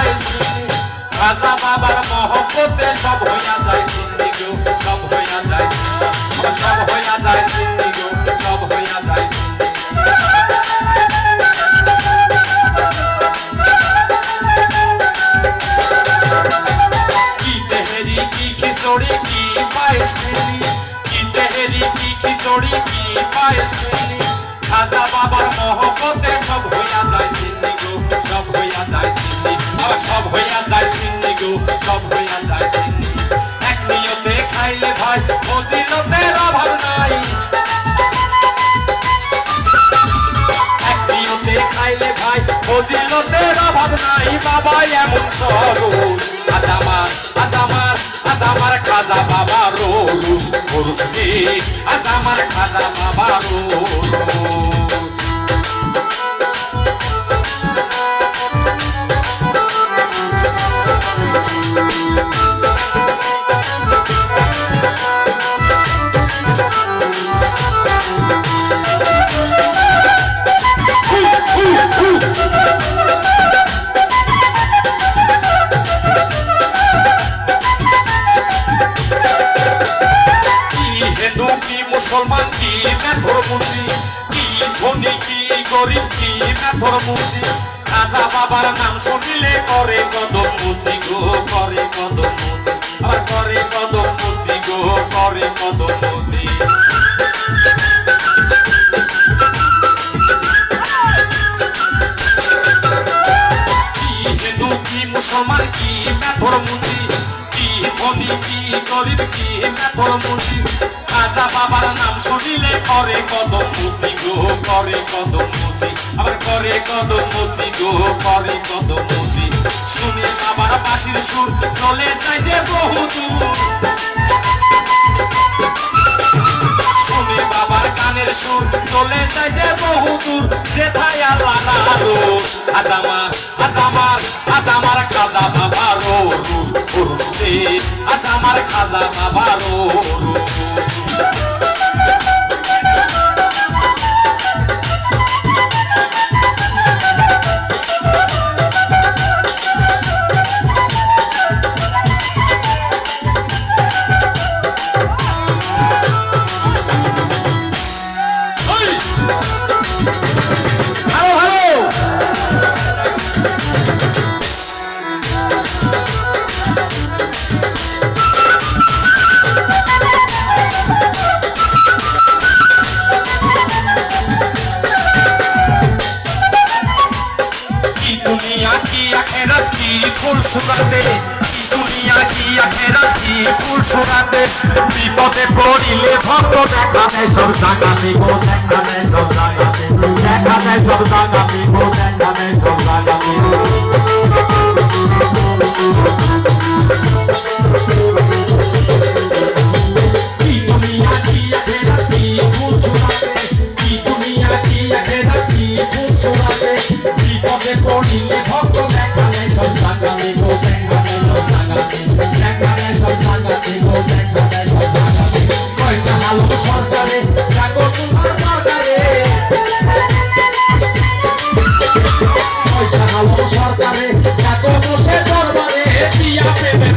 পায় সিন্নি খাজা বাবার মহব্বতে সব হইয়া যায় সিন্নি গো সব হইয়া যায় সব হইয়া যায় সিন্নি গো সব হইয়া যায় কি তেহেরি কি খিচড়ি কি পায়েস মিলি কি তেহেরি কি খিচড়ি কি পায়েস মিলি খাজা বাবার মহব্বতে সব হইয়া যায় সিন্নি গো সব হইয়া যায় সিন্নি সব হইয়া যায় সিন্নি গো সব হইয়া যায় সিন্নি এক নিয়তে খাইলে ভাই ফজিলতের অভাব নাই এক নিয়তে খাইলে ভাই ফজিলতের অভাব নাই বাবা এমন সরস আজ আমার খাজা বাবা রোস রোস রে আজ আমার খাজা বাবা রোস মুসলমান কি মেথর মুচি কি ধনী কি গরিব কি মেথর মুচি খাজা বাবার নাম শুনিলে করে কদম মুচি গো করে কদম মুচি আবার করে কদম মুচি গো করে কদম মুচি কি হিন্দু কি মুসলমান কি মেথর মুচি কি ধনী কি গরিব কি মেথর মুচি খাজা বাবার নাম শুনিলে করে কদম মুচি গো করে কদম মুচি আবার করে কদম মুচি গো করে কদম মুচি শুনে বাবার বাঁশির সুর চলে যায় যে বহু দূর শুনে বাবার গানের সুর চলে যায় যে বহু দূর যেথায় আল্লাহ রোস আজ আমার খাজা বাবা রোস রোস রে আজ আমার খাজা বাবা রোস ফুল সুরাতে দুনিয়া কি আখেরাত কি ফুল সুরাতে বিপদে পড়িলে ভক্ত দেখা দেয় সব জাগাতে গো দেখা দেয় সব জাগাতে দেখা দেয় সব জাগাতে গো দেখা দেয় সব জাগাতে কি দুনিয়া কি আখেরাত কি ফুল সুরাতে কি দুনিয়া কি আখেরাত কি ফুল সুরাতে বিপদে পড়িলে ভক্ত দেখা দেয় সব জাগাতে গো দেখা দেয় সব জাগাতে দেখা দেয় সব জাগাতে গো দেখা দেয় সব জাগাতে পয়সা আলো সরকারে জাগো তোমার দরকারে পয়সা আলো সরকারে জাগো বসে দরবারে দিয়া পেবেন